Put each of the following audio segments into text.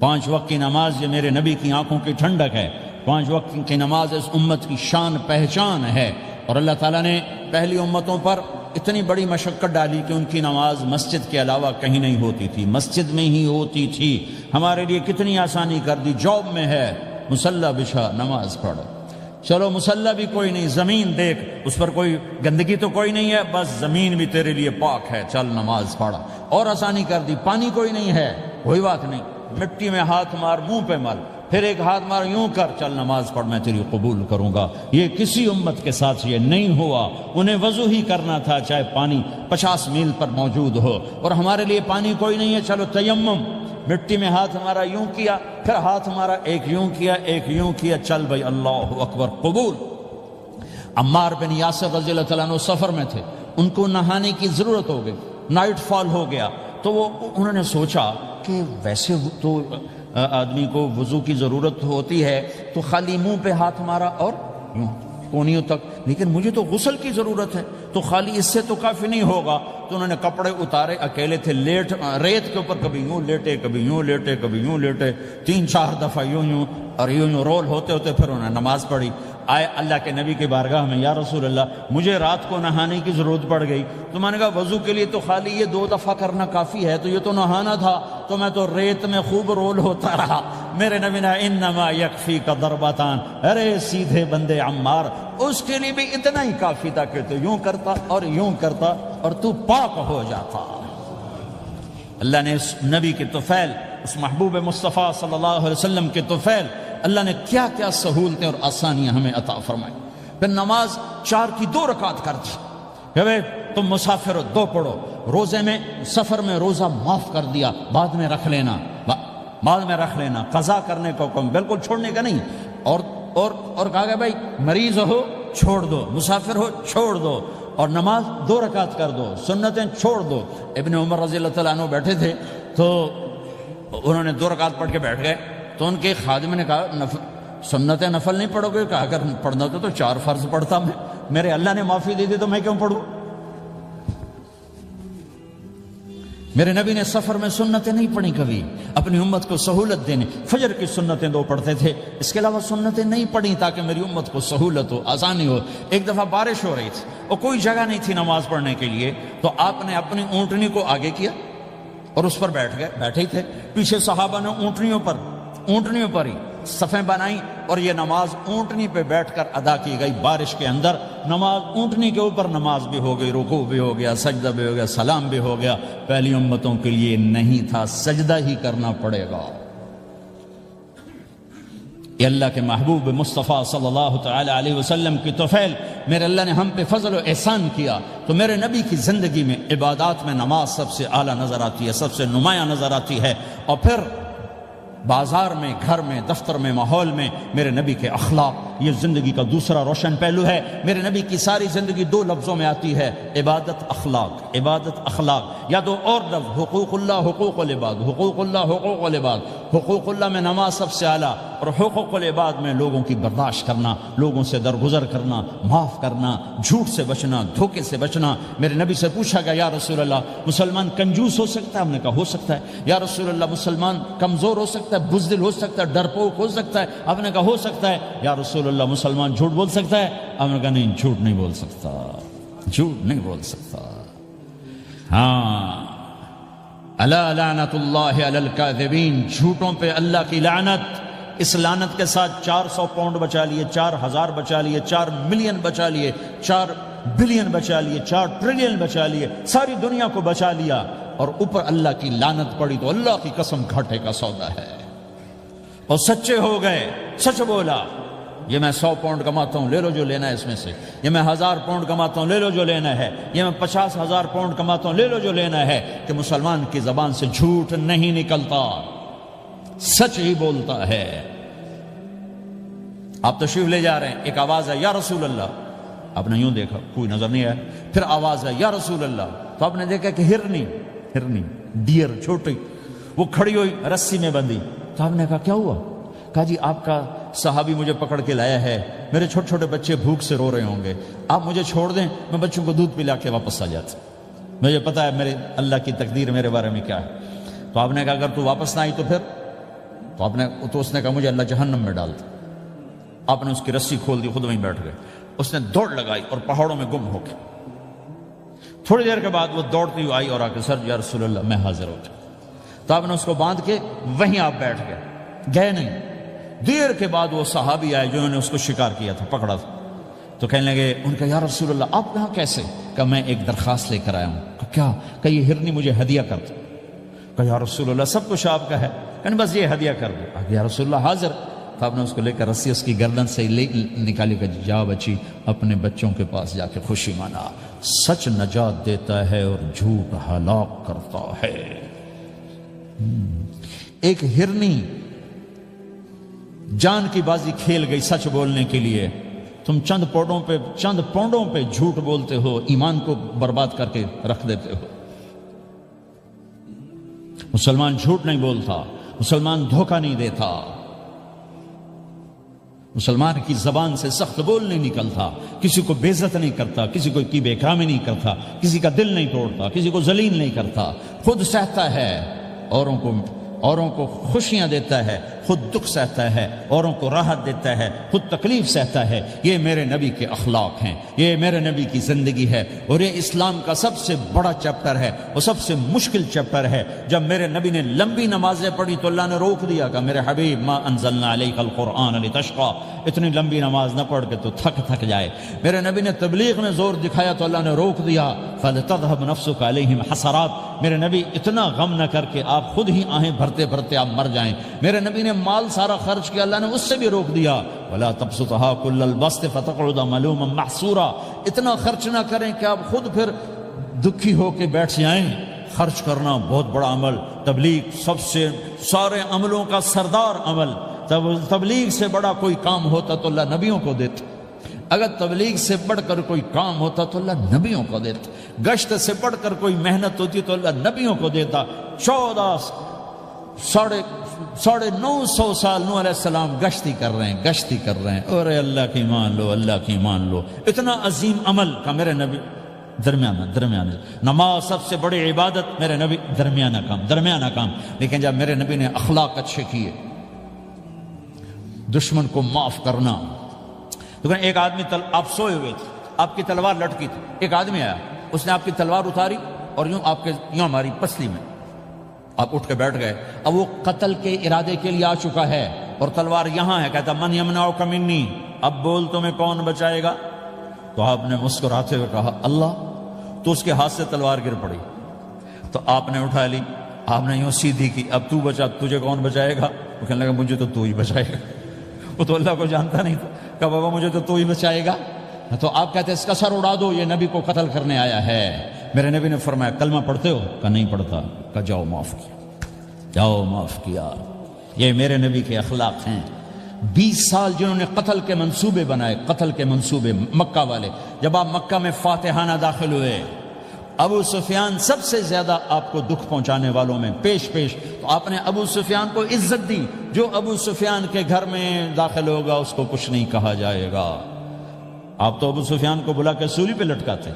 5 وقت کی نماز یہ میرے نبی کی آنکھوں کی ٹھنڈک ہے، 5 وقت کی نماز اس امت کی شان پہچان ہے۔ اور اللہ تعالیٰ نے پہلی امتوں پر اتنی بڑی مشقت ڈالی کہ ان کی نماز مسجد کے علاوہ کہیں نہیں ہوتی تھی، مسجد میں ہی ہوتی تھی۔ ہمارے لیے کتنی آسانی کر دی، جاب میں ہے مصلی بچھا نماز پڑھو، چلو مصلی بھی کوئی نہیں، زمین دیکھ اس پر کوئی گندگی تو کوئی نہیں ہے، بس زمین بھی تیرے لیے پاک ہے، چل نماز پڑھا۔ اور آسانی کر دی، پانی کوئی نہیں ہے، کوئی بات نہیں، مٹی میں ہاتھ مار، منہ پہ مل، پھر ایک ہاتھ مار، یوں کر، چل نماز پڑھ، میں تیری قبول کروں گا۔ یہ کسی امت کے ساتھ یہ نہیں ہوا، انہیں وضو ہی کرنا تھا چاہے پانی 50 میل پر موجود ہو۔ اور ہمارے لیے پانی کوئی نہیں ہے، چلو تیمم، مٹی میں ہاتھ ہمارا یوں کیا، پھر ہاتھ ہمارا ایک یوں کیا، ایک یوں کیا، چل بھائی اللہ اکبر قبول۔ عمار بن یاسر رضی اللہ تعالیٰ عنہ سفر میں تھے، ان کو نہانے کی ضرورت ہو گئی، نائٹ فال ہو گیا، تو انہوں نے سوچا کہ ویسے تو آدمی کو وضو کی ضرورت ہوتی ہے تو خالی منہ پہ ہاتھ مارا اور یوں کونیوں تک، لیکن مجھے تو غسل کی ضرورت ہے، تو خالی اس سے تو کافی نہیں ہوگا۔ تو انہوں نے کپڑے اتارے، اکیلے تھے، ریت کے اوپر کبھی یوں لیٹے، کبھی یوں لیٹے، کبھی یوں لیٹے، 3-4 دفعہ یوں یوں اور یوں رول ہوتے ہوتے پھر انہوں نے نماز پڑھی۔ آئے اللہ کے نبی کی بارگاہ میں، یا رسول اللہ مجھے رات کو نہانے کی ضرورت پڑ گئی، تو میں نے کہا وضو کے لیے تو خالی یہ 2 دفعہ کرنا کافی ہے، تو یہ تو نہانا تھا، تو میں تو ریت میں خوب رول ہوتا رہا۔ میرے نبی نے انما یکفیک ضربتان، ارے سیدھے بندے عمار، اس کے لیے بھی اتنا ہی کافی تھا کہ تو یوں کرتا اور یوں کرتا اور تو پاک ہو جاتا۔ اللہ نے اس نبی کے طفیل، اس محبوب مصطفیٰ صلی اللہ علیہ وسلم کے طفیل، اللہ نے کیا کیا سہولتیں اور آسانیاں ہمیں عطا فرمائی۔ پھر نماز 4 کی 2 رکعت کر دی کہ بھئی تم مسافر ہو 2 پڑھو، روزے میں سفر میں روزہ معاف کر دیا، بعد میں رکھ لینا، بعد میں رکھ لینا، قضا کرنے کا حکم، بالکل چھوڑنے کا نہیں۔ اور کہا کہ بھائی مریض ہو چھوڑ دو، مسافر ہو چھوڑ دو، اور نماز 2 رکعت کر دو، سنتیں چھوڑ دو۔ ابن عمر رضی اللہ تعالیٰ عنہ بیٹھے تھے تو انہوں نے 2 رکعت پڑھ کے بیٹھ گئے، تو ان کے خادم نے کہا سنت نفل نہیں پڑھو گے؟ کہا اگر پڑھنا تو 4 فرض پڑھتا میں، میرے اللہ نے معافی دے دی تو میں کیوں پڑھوں؟ میرے نبی نے سفر میں سنتیں نہیں پڑھی کبھی، اپنی امت کو سہولت دینے، فجر کی سنتیں 2 پڑھتے تھے، اس کے علاوہ سنتیں نہیں پڑھی تاکہ میری امت کو سہولت ہو، آسانی ہو۔ ایک دفعہ بارش ہو رہی تھی اور کوئی جگہ نہیں تھی نماز پڑھنے کے لیے، تو آپ نے اپنی اونٹنی کو آگے کیا اور اس پر بیٹھ گئے، بیٹھے ہی تھے، پیچھے صحابہ نے اونٹنیوں پر ہی صفیں بنائی، اور یہ نماز اونٹنی پہ بیٹھ کر ادا کی گئی۔ بارش کے اندر نماز اونٹنی کے اوپر نماز بھی ہو گئی، رکوع بھی ہو گیا، سجدہ بھی ہو گیا، سلام بھی ہو گیا۔ پہلی امتوں کے لیے نہیں تھا، سجدہ ہی کرنا پڑے گا۔ یہ اللہ کے محبوب مصطفیٰ صلی اللہ تعالی علیہ وسلم کی طفیل، میرے اللہ نے ہم پہ فضل و احسان کیا، تو میرے نبی کی زندگی میں عبادات میں نماز سب سے اعلیٰ نظر آتی ہے، سب سے نمایاں نظر آتی ہے۔ اور پھر بازار میں، گھر میں، دفتر میں، ماحول میں میرے نبی کے اخلاق، یہ زندگی کا دوسرا روشن پہلو ہے۔ میرے نبی کی ساری زندگی 2 لفظوں میں آتی ہے، عبادت اخلاق، عبادت اخلاق، یا 2 اور لفظ، حقوق اللہ حقوق العباد، حقوق اللہ حقوق العباد۔ حقوق اللہ میں نماز سب سے اعلیٰ، اور حقوق العباد میں لوگوں کی برداشت کرنا، لوگوں سے درگزر کرنا، معاف کرنا، جھوٹ سے بچنا، دھوکے سے بچنا۔ میرے نبی سے پوچھا گیا، یا رسول اللہ مسلمان کنجوس ہو سکتا ہے؟ ہم نے کہا ہو سکتا ہے۔ یا رسول اللہ مسلمان کمزور ہو سکتا ہے، بزدل ہو سکتا ہے، ڈرپوک ہو سکتا ہے؟ آپ نے کہا ہو سکتا ہے۔ یا رسول اللہ مسلمان جھوٹ بول سکتا ہے؟ آپ نے کہا نہیں، جھوٹ نہیں بول سکتا، جھوٹ نہیں بول سکتا۔ ہاں، الا لعنت اللہ علی الکاذبین، جھوٹوں پہ اللہ کی لعنت۔ اس لعنت کے ساتھ 400 پاؤنڈ بچا لیے، 4000 بچا لیے، 4 ملین بچا لیے، 4 بلین بچا لیے، 4 ٹریلین بچا لیے، ساری دنیا کو بچا لیا، اور اوپر اللہ کی لعنت پڑی تو اللہ کی قسم گھاٹے کا سودا ہے۔ اور سچے ہو گئے، سچ بولا، یہ میں 100 پاؤنڈ کماتا ہوں، لے لو جو لینا ہے اس میں سے، یہ میں 1000 پاؤنڈ کماتا ہوں، لے لو جو لینا ہے، یہ میں 50,000 پاؤنڈ کماتا ہوں، لے لو جو لینا ہے، کہ مسلمان کی زبان سے جھوٹ نہیں نکلتا، سچ ہی بولتا ہے۔ آپ تشریف لے جا رہے ہیں، ایک آواز ہے یا رسول اللہ، آپ نے یوں دیکھا، کوئی نظر نہیں آیا، پھر آواز ہے یا رسول اللہ، تو آپ نے دیکھا کہ ہرنی ڈیئر چھوٹی وہ کھڑی ہوئی، رسی میں بندھی، تو آپ نے کہا کیا ہوا؟ کہا جی آپ کا صحابی مجھے پکڑ کے لایا ہے، میرے چھوٹے چھوٹے بچے بھوک سے رو رہے ہوں گے، آپ مجھے چھوڑ دیں، میں بچوں کو دودھ پلا کے واپس آ جاتا، مجھے پتا ہے میرے اللہ کی تقدیر میرے بارے میں کیا ہے۔ تو آپ نے کہا اگر تو واپس نہ آئی تو پھر تو اس نے کہا مجھے اللہ جہنم میں ڈال دے۔ آپ نے اس کی رسی کھول دی، خود وہیں بیٹھ گئے۔ اس نے دوڑ لگائی اور پہاڑوں میں گم ہو گیا۔ تھوڑی دیر کے بعد وہ دوڑتی ہوئی آئی اور آ کے سر یا رسول اللہ میں حاضر ہو جاؤں۔ تو آپ نے اس کو باندھ کے وہیں آپ بیٹھ گئے نہیں۔ دیر کے بعد وہ صحابی آئے جنہوں نے اس کو شکار کیا تھا، پکڑا تھا، تو کہنے لگے ان کا یا رسول اللہ آپ یہاں کیسے؟ کہ میں ایک درخواست لے کر آیا ہوں۔ کہ کیا؟ کہ یہ ہرنی مجھے ہدیہ کر دو۔ کہ یا رسول اللہ سب کچھ آپ کا ہے، کہ بس یہ ہدیہ کر دو۔ کہ یا رسول اللہ حاضر۔ تو آپ نے اس کو لے کر رسی اس کی گردن سے نکالی کہ جا بچی اپنے بچوں کے پاس جا کے خوشی منا، سچ نجات دیتا ہے اور جھوٹ ہلاک کرتا ہے۔ ایک ہرنی جان کی بازی کھیل گئی سچ بولنے کے لیے، تم چند پونڈوں پہ جھوٹ بولتے ہو، ایمان کو برباد کر کے رکھ دیتے ہو۔ مسلمان جھوٹ نہیں بولتا، مسلمان دھوکہ نہیں دیتا، مسلمان کی زبان سے سخت بول نہیں نکلتا، کسی کو بے عزت نہیں کرتا، کسی کو کی بے اکرامی نہیں کرتا، کسی کا دل نہیں توڑتا، کسی کو ذلیل نہیں کرتا، خود سہتا ہے، اوروں کو خوشیاں دیتا ہے، خود دکھ سہتا ہے، اوروں کو راحت دیتا ہے، خود تکلیف سہتا ہے۔ یہ میرے نبی کے اخلاق ہیں، یہ میرے نبی کی زندگی ہے، اور یہ اسلام کا سب سے بڑا چیپٹر ہے اور سب سے مشکل چیپٹر ہے۔ جب میرے نبی نے لمبی نمازیں پڑھی تو اللہ نے روک دیا کہ میرے حبیب ما انزلنا علیک القرآن لتشقى، اتنی لمبی نماز نہ پڑھ کے تو تھک جائے۔ میرے نبی نے تبلیغ میں زور دکھایا تو اللہ نے روک دیا، فلتذهب نفسك علیہم حسرات، میرے نبی اتنا غم نہ کر کے آپ خود ہی آہیں بھرتے بھرتے آپ مر جائیں۔ میرے نبی نے مال سارا خرچ کیا، اللہ نے اس سے بھی روک دیا، ولا تبسطها كل البسط فتقعد ملوما محسورا، اتنا خرچ نہ کریں کہ آپ خود پھر دکھی ہو کے بیٹھ جائیں۔ خرچ کرنا بہت بڑا عمل، تبلیغ سب سے سارے عملوں کا سردار عمل، تبلیغ سے بڑا کوئی کام ہوتا تو اللہ نبیوں کو دیتا، اگر تبلیغ سے بڑھ کر کوئی کام ہوتا تو اللہ نبیوں کو دیتا، گشت سے بڑھ کر کوئی محنت ہوتی تو اللہ نبیوں کو دیتا۔ 950 سال نوح علیہ السلام گشتی کر رہے ہیں، اور اللہ کی مان لو، اللہ کی مان لو، اتنا عظیم عمل کا میرے نبی درمیانہ نماز سب سے بڑی عبادت، میرے نبی درمیانہ کام، لیکن جب میرے نبی نے اخلاق اچھے کیے، دشمن کو معاف کرنا۔ تو ایک آدمی آپ سوئے ہوئے تھے، آپ کی تلوار لٹکی تھی، ایک آدمی آیا، اس نے آپ کی تلوار اتاری اور یوں ہماری پسلی میں، آپ اٹھ کے بیٹھ گئے۔ اب وہ قتل کے ارادے کے لیے آ چکا ہے اور تلوار یہاں ہے، کہتا من یمنعک منی، اب بول تمہیں کون بچائے گا؟ تو آپ نے مسکراتے ہوئے کہا اللہ، تو اس کے ہاتھ سے تلوار گر پڑی، تو آپ نے اٹھا لی، آپ نے یوں سیدھی کی، اب تو بچا، تجھے کون بچائے گا؟ وہ کہنے لگا مجھے تو ہی بچائے گا، وہ تو اللہ کو جانتا نہیں تھا، کہا بابا مجھے تو ہی بچائے گا۔ تو آپ کہتے ہیں اس کا سر اڑا دو، یہ نبی کو قتل کرنے آیا ہے۔ میرے نبی نے فرمایا کلمہ پڑھتے ہو؟ کہا نہیں پڑھتا۔ کہا جاؤ معاف کیا۔ یہ میرے نبی کے اخلاق ہیں۔ 20 سال جنہوں نے قتل کے منصوبے بنائے، قتل کے منصوبے، مکہ والے، جب آپ مکہ میں فاتحانہ داخل ہوئے، ابو سفیان سب سے زیادہ آپ کو دکھ پہنچانے والوں میں پیش تو آپ نے ابو سفیان کو عزت دی۔ جو ابو سفیان کے گھر میں داخل ہوگا اس کو کچھ نہیں کہا جائے گا۔ آپ تو ابو سفیان کو بلا کے سولی پہ لٹکاتے،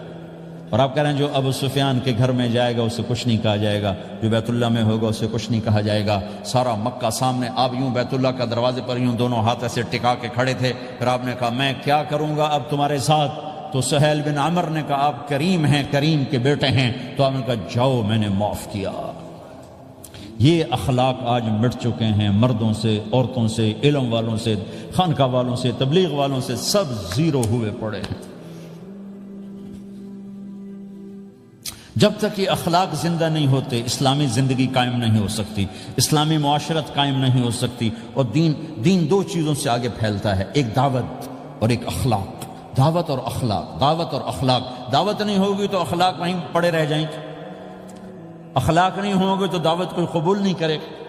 اور آپ کہہ رہے ہیں جو ابو سفیان کے گھر میں جائے گا اسے کچھ نہیں کہا جائے گا، جو بیت اللہ میں ہوگا اسے کچھ نہیں کہا جائے گا۔ سارا مکہ سامنے، آپ یوں بیت اللہ کا دروازے پر یوں دونوں ہاتھ ایسے ٹکا کے کھڑے تھے۔ پھر آپ نے کہا میں کیا کروں گا اب تمہارے ساتھ؟ تو سہیل بن عمر نے کہا آپ کریم ہیں، کریم کے بیٹے ہیں۔ تو آپ نے کہا جاؤ میں نے معاف کیا۔ یہ اخلاق آج مٹ چکے ہیں، مردوں سے، عورتوں سے، علم والوں سے، خانقاہ والوں سے، تبلیغ والوں سے، سب زیرو ہوئے پڑے ہیں۔ جب تک یہ اخلاق زندہ نہیں ہوتے اسلامی زندگی قائم نہیں ہو سکتی، اسلامی معاشرت قائم نہیں ہو سکتی۔ اور دین دو چیزوں سے آگے پھیلتا ہے، ایک دعوت اور ایک اخلاق۔ دعوت اور اخلاق۔ دعوت نہیں ہوگی تو اخلاق وہیں پڑے رہ جائیں گے، اخلاق نہیں ہوں گے تو دعوت کوئی قبول نہیں کرے گا۔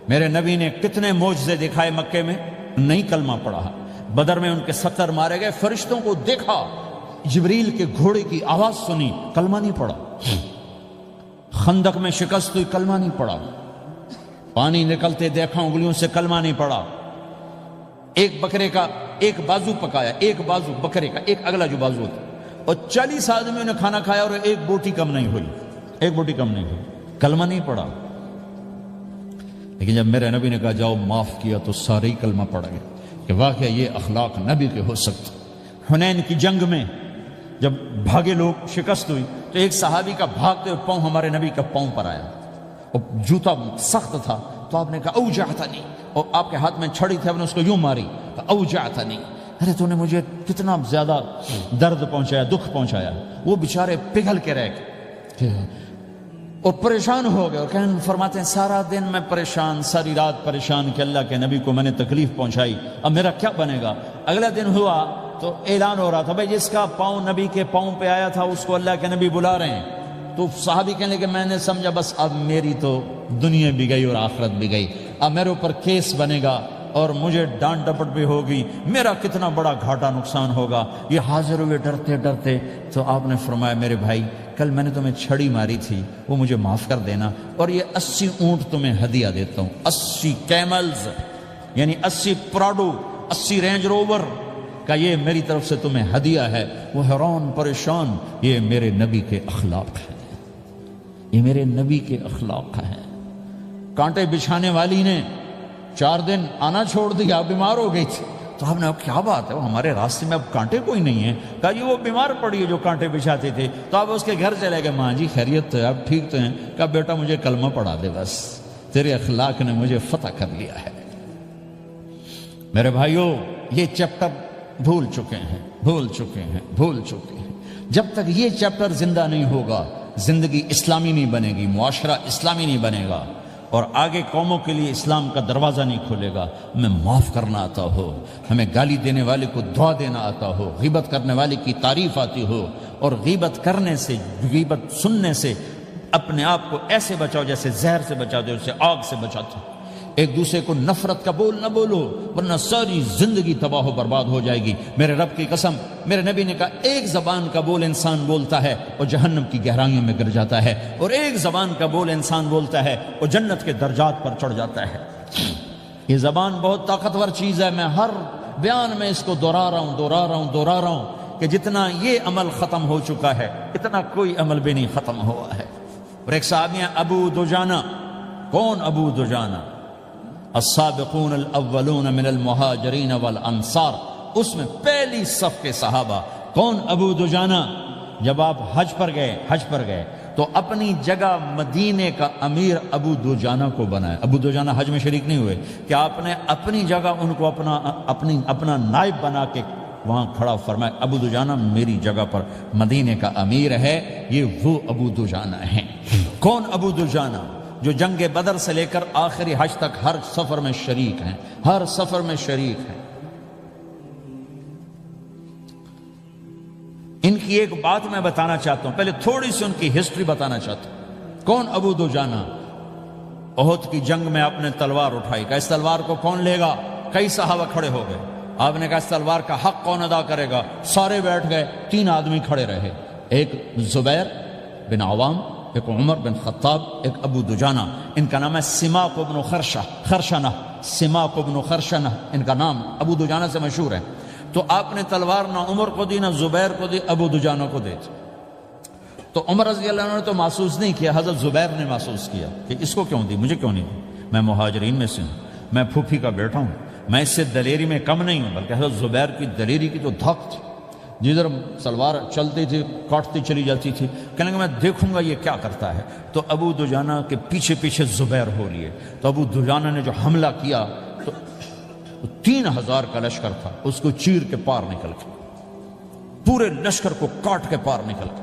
میرے نبی نے کتنے معجزے دکھائے مکے میں، نہیں کلمہ پڑھا۔ بدر میں ان کے 70 مارے گئے، فرشتوں کو دیکھا، جبریل کے گھوڑے کی آواز سنی، کلمہ نہیں پڑھا۔ خندق میں شکست ہوئی، کلمہ نہیں پڑھا۔ پانی نکلتے دیکھا، انگلیوں سے کلمہ نہیں پڑھا۔ ایک بکرے کا ایک بازو پکایا، ایک بازو بکرے کا، ایک اگلا جو بازو ہوتا، اور 40 آدمیوں نے کھانا کھایا اور ایک بوٹی کم نہیں ہوئی، کلمہ نہیں پڑھا۔ لیکن جب میرے نبی نے کہا جاؤ معاف کیا تو سارے ہی کلمہ پڑ گئے کہ واقعہ یہ اخلاق نبی کے ہو سکتے. حنین کی جنگ میں جب بھاگے لوگ، شکست ہوئی، تو ایک صحابی کا بھاگتے ہوئے پاؤں ہمارے نبی کا پاؤں پر آیا، اور جوتا سخت تھا، تو آپ نے کہا اوجعتنی، اور آپ کے ہاتھ میں چھڑی تھی، آپ نے اس کو یوں ماری، اوجعتنی، ارے تو نے مجھے کتنا زیادہ درد پہنچایا، دکھ پہنچایا. وہ بیچارے پگھل کے رہ گئے اور پریشان ہو گئے، اور فرماتے ہیں سارا دن میں پریشان، ساری رات پریشان کہ اللہ کے نبی کو میں نے تکلیف پہنچائی، اب میرا کیا بنے گا. اگلا دن ہوا تو اعلان ہو رہا تھا بھائی جس کا پاؤں نبی کے پاؤں پہ آیا تھا اس کو اللہ کے نبی بلا رہے ہیں. تو صحابی کہنے کہ میں نے سمجھا بس اب میری تو دنیا بھی گئی اور آخرت بھی گئی، اب میرے اوپر کیس بنے گا اور مجھے ڈانٹ ڈپٹ بھی ہوگی، میرا کتنا بڑا گھاٹا نقصان ہوگا. یہ حاضر ہوئے ڈرتے ڈرتے. تو آپ نے فرمایا میرے بھائی کل میں نے تمہیں چھڑی ماری تھی، وہ مجھے معاف کر دینا، اور یہ 80 اونٹ تمہیں ہدیہ دیتا ہوں، 80 کیملز یعنی 80 پراڈو، 80 رینج روور کا یہ میری طرف سے تمہیں ہدیہ ہے. وہ حیران پریشان، یہ میرے نبی کے اخلاق ہیں، یہ میرے نبی کے اخلاق ہیں. کانٹے بچھانے والی نے 4 دن آنا چھوڑ دیا، بیمار ہو گئی تھی. تو آپ نے اب کیا بات ہے، وہ ہمارے راستے میں اب کانٹے کوئی نہیں ہیں. کہا یہ وہ بیمار پڑی ہے جو کانٹے بچھاتے تھے. تو آپ اس کے گھر چلے گئے، ماں جی خیریت تو ہے، آپ ٹھیک تو ہیں؟ کہا بیٹا مجھے کلمہ پڑھا دے، بس تیرے اخلاق نے مجھے فتح کر لیا ہے. میرے بھائیوں یہ چیپٹر بھول چکے ہیں، بھول چکے ہیں، بھول چکے ہیں. جب تک یہ چیپٹر زندہ نہیں ہوگا زندگی اسلامی نہیں بنے گی، معاشرہ اسلامی نہیں بنے گا، اور آگے قوموں کے لیے اسلام کا دروازہ نہیں کھلے گا. ہمیں معاف کرنا آتا ہو، ہمیں گالی دینے والے کو دعا دینا آتا ہو، غیبت کرنے والے کی تعریف آتی ہو، اور غیبت کرنے سے، غیبت سننے سے اپنے آپ کو ایسے بچاؤ جیسے زہر سے بچاتے ہو، اسے آگ سے بچاتے ہو. ایک دوسرے کو نفرت کا بول نہ بولو ورنہ ساری زندگی تباہ و برباد ہو جائے گی. میرے رب کی قسم، میرے نبی نے کہا ایک زبان کا بول انسان بولتا ہے اور جہنم کی گہرائیوں میں گر جاتا ہے، اور ایک زبان کا بول انسان بولتا ہے اور جنت کے درجات پر چڑھ جاتا ہے. یہ زبان بہت طاقتور چیز ہے. میں ہر بیان میں اس کو دہرا رہا ہوں کہ جتنا یہ عمل ختم ہو چکا ہے اتنا کوئی عمل بھی نہیں ختم ہوا ہے. اور ایک صحابی ہیں ابو دجانہ. کون ابو دجانہ؟ السابقون الاولون من المہاجرین والانصار، اس میں پہلی صف کے صحابہ. کون ابو دجانہ؟ جب آپ حج پر گئے تو اپنی جگہ مدینے کا امیر ابو دجانہ کو بنایا. ابو دجانہ حج میں شریک نہیں ہوئے کہ آپ نے اپنی جگہ ان کو اپنا نائب بنا کے وہاں کھڑا فرمایا ابو دجانہ میری جگہ پر مدینے کا امیر ہے. یہ وہ ابو دجانہ ہیں. کون ابو دجانہ؟ جو جنگ بدر سے لے کر آخری حج تک ہر سفر میں شریک ہیں، ہر سفر میں شریک ہیں. ان کی ایک بات میں بتانا چاہتا ہوں، پہلے تھوڑی سی ان کی ہسٹری بتانا چاہتا ہوں. کون ابو دجانہ؟ احد کی جنگ میں آپ نے تلوار اٹھائی، کہ اس تلوار کو کون لے گا؟ کئی صحابہ کھڑے ہو گئے. آپ نے کہا اس تلوار کا حق کون ادا کرے گا؟ سارے بیٹھ گئے. 3 آدمی کھڑے رہے، ایک زبیر بن عوام، ایک عمر بن خطاب، ایک ابو دجانہ. ان کا نام ہے سماک بن خرشنہ. سماک بن خرشنہ ان کا نام ابو دجانہ سے مشہور ہے. تو آپ نے تلوار نہ عمر کو دی، نہ زبیر کو دی، ابو دجانہ کو دے. تو عمر رضی اللہ عنہ نے تو محسوس نہیں کیا، حضرت زبیر نے محسوس کیا کہ اس کو کیوں دی، مجھے کیوں نہیں دی؟ میں مہاجرین میں سے ہوں، میں پھوپھی کا بیٹا ہوں، میں اس سے دلیری میں کم نہیں ہوں. بلکہ حضرت زبیر کی دلیری کی تو دھک تھی، جدھر سلوار چلتی تھی کاٹتی چلی جاتی تھی. کہنے کہ میں دیکھوں گا یہ کیا کرتا ہے. تو ابو دجانہ کے پیچھے پیچھے زبیر ہو لیے. تو ابو دجانہ نے جو حملہ کیا تو 3000 کا لشکر تھا، اس کو چیر کے پار نکل کے، پورے لشکر کو کاٹ کے پار نکل کے.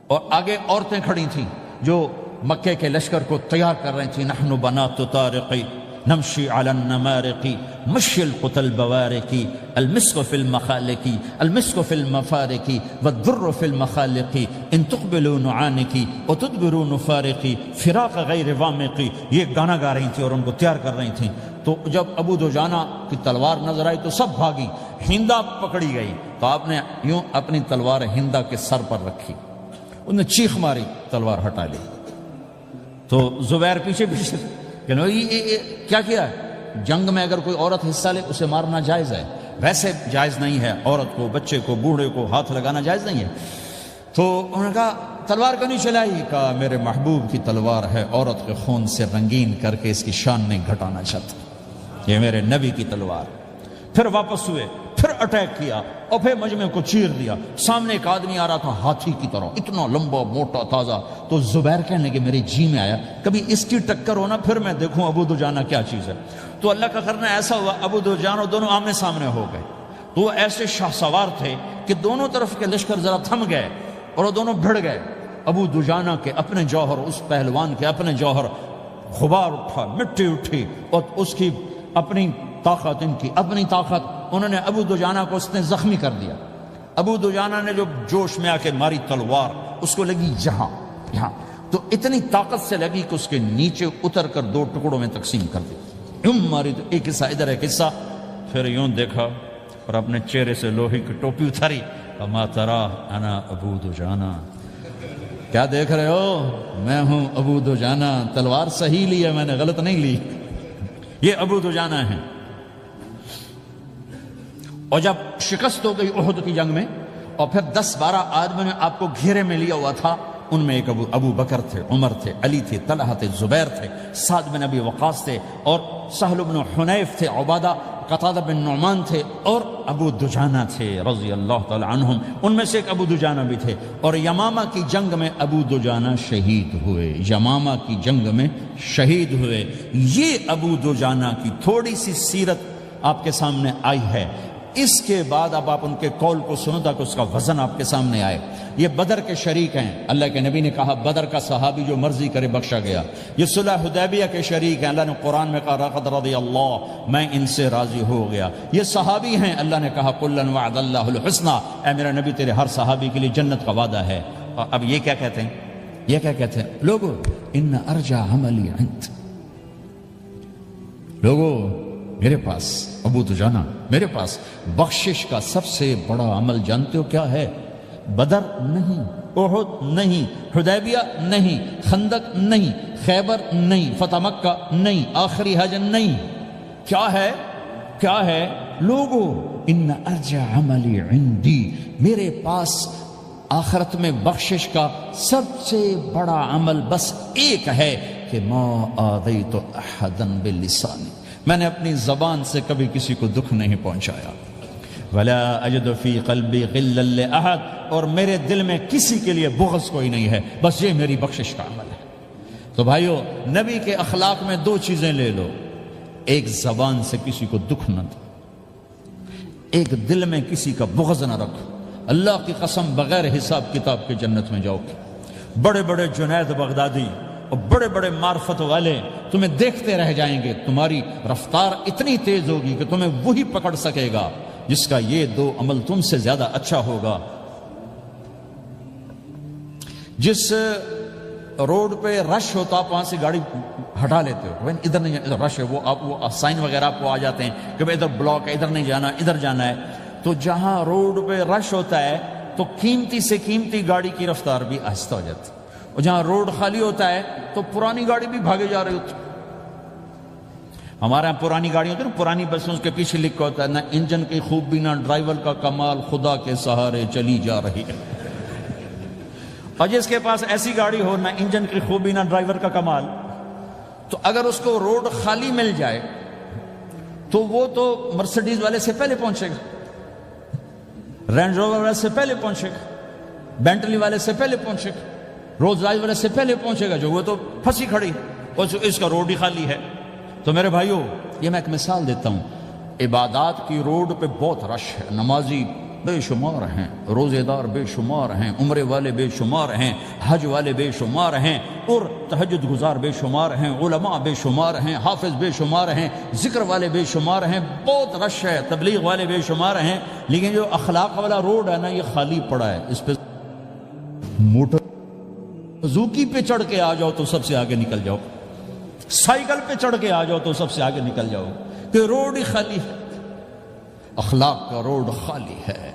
اور آگے عورتیں کھڑی تھیں جو مکے کے لشکر کو تیار کر رہی تھیں. نحن بنات طارقی نمشی علی النمارقی مشی القتل بوارقی المسک فی المخالقی المسک فی المفارقی والدر فی المخالقی ان تقبلوا نعانقی وتدبروا نفارقی فراق غیر وامقی. یہ گانا گا رہی تھیں اور ان کو تیار کر رہی تھیں. تو جب ابو دجانہ کی تلوار نظر آئی تو سب بھاگی. ہندا پکڑی گئی تو آپ نے یوں اپنی تلوار ہندا کے سر پر رکھی، انہوں نے چیخ ماری، تلوار ہٹا لی. تو زبیر پیچھے پیچھے کہ کیا کیا ہے؟ جنگ میں اگر کوئی عورت حصہ لے اسے مارنا جائز ہے، ویسے جائز نہیں ہے. عورت کو، بچے کو، بوڑھے کو ہاتھ لگانا جائز نہیں ہے. تو انہوں نے کہا تلوار کیوں نہیں چلائی؟ کہا میرے محبوب کی تلوار ہے، عورت کے خون سے رنگین کر کے اس کی شان نہیں گھٹانا چاہتا، یہ میرے نبی کی تلوار۔ پھر واپس ہوئے، پھر اٹیک کیا اور پھر مجمع کو چیر دیا۔ سامنے ایک آدمی آ رہا تھا ہاتھی کی طرح، اتنا لمبا موٹا تازہ، تو زبیر کہنے لگے میرے جی میں آیا کبھی اس کی ٹکر ہونا پھر میں دیکھوں ابو دجانہ کیا چیز ہے۔ تو اللہ کا کرنا ایسا ہوا ابو دجانہ دونوں آمنے سامنے ہو گئے، تو وہ ایسے شاہ سوار تھے کہ دونوں طرف کے لشکر ذرا تھم گئے اور وہ دونوں بھڑ گئے۔ ابو دجانہ کے اپنے جوہر، اس پہلوان کے اپنے جوہر، غبار اٹھا، مٹی اٹھی، اور اس کی اپنی طاقت، ان کی اپنی طاقت، انہوں نے ابو دجانہ کو اس نے زخمی کر دیا۔ ابو دجانہ نے جو جوش میں آ کے ماری تلوار، اس کو لگی یہاں، تو اتنی طاقت سے لگی کہ اس کے نیچے اتر کر 2 ٹکڑوں میں تقسیم کر دی۔ یوں ماری تو ایک حصہ ادھر، ایک حصہ، پھر یوں دیکھا اور اپنے چہرے سے لوہے کی ٹوپی اتاری، اما ترا انا ابو دجانہ، کیا دیکھ رہے ہو؟ میں ہوں ابو دجانہ، تلوار صحیح لی ہے میں نے، غلط نہیں لی۔ یہ ابو دجانہ ہیں۔ اور جب شکست ہو گئی احد کی جنگ میں، اور پھر 10-12 آدمیوں نے آپ کو گھیرے میں لیا ہوا تھا، ان میں ایک ابو بکر تھے، عمر تھے، علی تھے، طلحہ تھے، زبیر تھے، سعد بن ابی وقاص تھے، اور سہل بن حنیف تھے، عبادہ قتادہ بن نعمان تھے، اور ابو دجانہ تھے رضی اللہ تعالی عنہم۔ ان میں سے ایک ابو دجانہ بھی تھے، اور یمامہ کی جنگ میں ابو دجانہ شہید ہوئے، یمامہ کی جنگ میں شہید ہوئے۔ یہ ابو دجانہ کی تھوڑی سی سیرت آپ کے سامنے آئی ہے۔ اس کے بعد اب آپ ان کے قول کو سنو تاکہ اس کا وزن آپ کے سامنے آئے۔ یہ بدر کے شریک ہیں، اللہ کے نبی نے کہا بدر کا صحابی جو مرضی کرے بخشا گیا۔ یہ صلح حدیبیہ کے شریک ہیں، اللہ نے قرآن میں کہا لقد رضی اللہ، میں ان سے راضی ہو گیا۔ یہ صحابی ہیں، اللہ نے کہا کلا وعد اللہ الحسنى، اے میرا نبی تیرے ہر صحابی کے لیے جنت کا وعدہ ہے۔ اور اب یہ کیا کہتے ہیں؟ یہ کیا کہتے ہیں لوگو؟ ان ارجع عملی عند، لوگو میرے پاس، ابو دجانہ میرے پاس بخشش کا سب سے بڑا عمل جانتے ہو کیا ہے؟ بدر نہیں، احد نہیں، حدیبیہ نہیں، خندق نہیں، خیبر نہیں، فتح مکہ نہیں، آخری حج نہیں، کیا ہے؟ کیا ہے لوگو؟ ان ارجع عملی عندی، میرے پاس آخرت میں بخشش کا سب سے بڑا عمل بس ایک ہے کہ ما آذیت احدا بلسانی، میں نے اپنی زبان سے کبھی کسی کو دکھ نہیں پہنچایا۔ ولا اجد فی قلبی غلا لاحد، اور میرے دل میں کسی کے لیے بغض کوئی نہیں ہے، بس یہ میری بخشش کا عمل ہے۔ تو بھائیو، نبی کے اخلاق میں 2 چیزیں لے لو، ایک زبان سے کسی کو دکھ نہ دو، ایک دل میں کسی کا بغض نہ رکھو۔ اللہ کی قسم بغیر حساب کتاب کے جنت میں جاؤ گے۔ بڑے بڑے جنید بغدادی اور بڑے بڑے معرفت والے تمہیں دیکھتے رہ جائیں گے، تمہاری رفتار اتنی تیز ہوگی کہ تمہیں وہی پکڑ سکے گا جس کا یہ 2 عمل تم سے زیادہ اچھا ہوگا۔ جس روڈ پہ رش ہوتا آپ وہاں سے گاڑی ہٹا لیتے ہو، ادھر نہیں ادھر رش ہے، وہ سائن وغیرہ آپ کو آ جاتے ہیں کہ ادھر بلاک ہے، ادھر نہیں جانا، ادھر جانا ہے۔ تو جہاں روڈ پہ رش ہوتا ہے تو قیمتی سے قیمتی گاڑی کی رفتار بھی آہستہ ہو جاتی ہے، اور جہاں روڈ خالی ہوتا ہے تو پرانی گاڑی بھی بھاگے جا رہی ہوتی۔ ہمارے یہاں پرانی گاڑی ہوتی ہے نا، پرانی بسوں کے پیچھے لکھا ہوتا ہے نہ انجن کی خوبی نہ ڈرائیور کا کمال، خدا کے سہارے چلی جا رہی ہے۔ اور جس کے پاس ایسی گاڑی ہو، نہ انجن کی خوبی نہ ڈرائیور کا کمال، تو اگر اس کو روڈ خالی مل جائے تو وہ تو مرسیڈیز والے سے پہلے پہنچے گا، رینج روور والے سے پہلے پہنچے گا، بینٹلی والے سے پہلے پہنچے گا، رولز رائس والے سے پہلے پہنچے گا، جو وہ تو پھنسی کھڑی اور اس کا روڈ ہی خالی ہے۔ تو میرے بھائیو، یہ میں ایک مثال دیتا ہوں، عبادات کی روڈ پہ بہت رش ہے، نمازی بے شمار ہیں، روزے دار بے شمار ہیں، عمرے والے بے شمار ہیں، حج والے بے شمار ہیں، اور تہجد گزار بے شمار ہیں، علماء بے شمار ہیں، حافظ بے شمار ہیں، ذکر والے بے شمار ہیں، بہت رش ہے، تبلیغ والے بے شمار ہیں، لیکن جو اخلاق والا روڈ ہے نا، یہ خالی پڑا ہے۔ اس پہ موٹر زوکی پہ چڑھ کے آ جاؤ تو سب سے آگے نکل جاؤ، سائیکل پہ چڑھ کے آ جاؤ تو سب سے آگے نکل جاؤ، کہ روڈ ہی خالی ہے، اخلاق کا روڈ خالی ہے۔